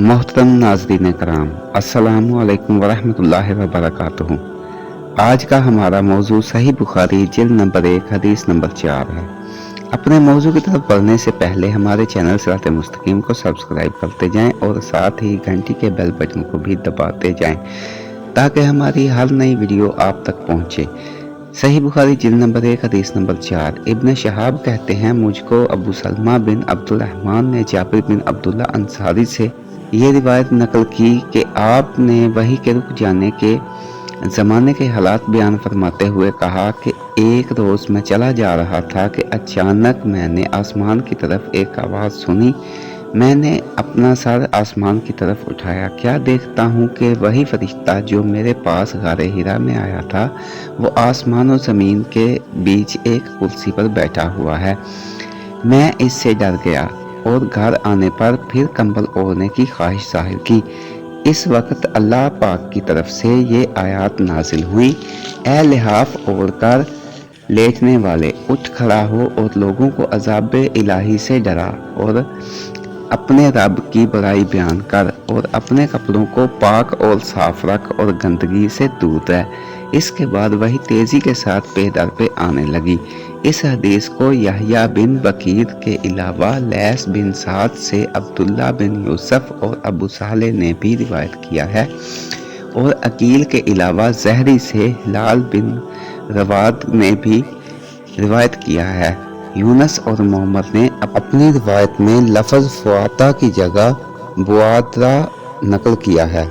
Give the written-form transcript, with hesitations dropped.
मोहतरम नाज़रीन कराम, अस्सलामु अलैकुम वरहमतुल्लाहि वबरकातुहू। आज का हमारा मौजू सही बुखारी जिल्द नंबर 1 हदीस नंबर 4 है। अपने मौजू की तरफ बढ़ने से पहले हमारे चैनल सिरात मुस्तकीम को सब्सक्राइब करते जाएं और साथ ही घंटी के बेल बटन को भी दबाते जाएं ताकि हमारी हर नई वीडियो आप तक पहुंचे। सही बुखारी जिल्द नंबर 1 हदीस नंबर 4। इब्न शहाब कहते हैं, मुझको अबू सलमा बिन अब्दुर्रहमान ने जाबिर बिन अब्दुल्ला अंसारी से ये रिवायत नकल की कि आपने वही के रुक जाने के ज़माने के हालात बयान फरमाते हुए कहा कि एक रोज़ मैं चला जा रहा था कि अचानक मैंने आसमान की तरफ एक आवाज़ सुनी। मैंने अपना सर आसमान की तरफ उठाया, क्या देखता हूँ कि वही फरिश्ता जो मेरे पास गारे हिरा में आया था वो आसमान और ज़मीन के बीच एक कुर्सी पर बैठा हुआ है। मैं इससे डर गया और घर आने पर फिर कंबल ओढ़ने की ख्वाहिश जाहिर की। इस वक्त अल्लाह पाक की तरफ से ये आयत नाजिल हुई, ए लिहाफ ओढ़कर लेटने वाले, उठ खड़ा हो और लोगों को अज़ाब इलाही से डरा और अपने रब की बड़ाई बयान कर और अपने कपड़ों को पाक और साफ रख और गंदगी से दूर रह। इसके बाद वही तेज़ी के साथ पे दर पे आने लगी। इस हदीस को यहया बिन बकीर के अलावा लैस बिन साद से अब्दुल्ला बिन यूसुफ और अबू साले ने भी रिवायत किया है और अकील के अलावा ज़हरी से हिलाल बिन रवाद ने भी रिवायत किया है। यूनस और मोहम्मद ने अपनी रिवायत में लफ्ज़ फ़ुआता की जगह बुआतरा नकल किया है।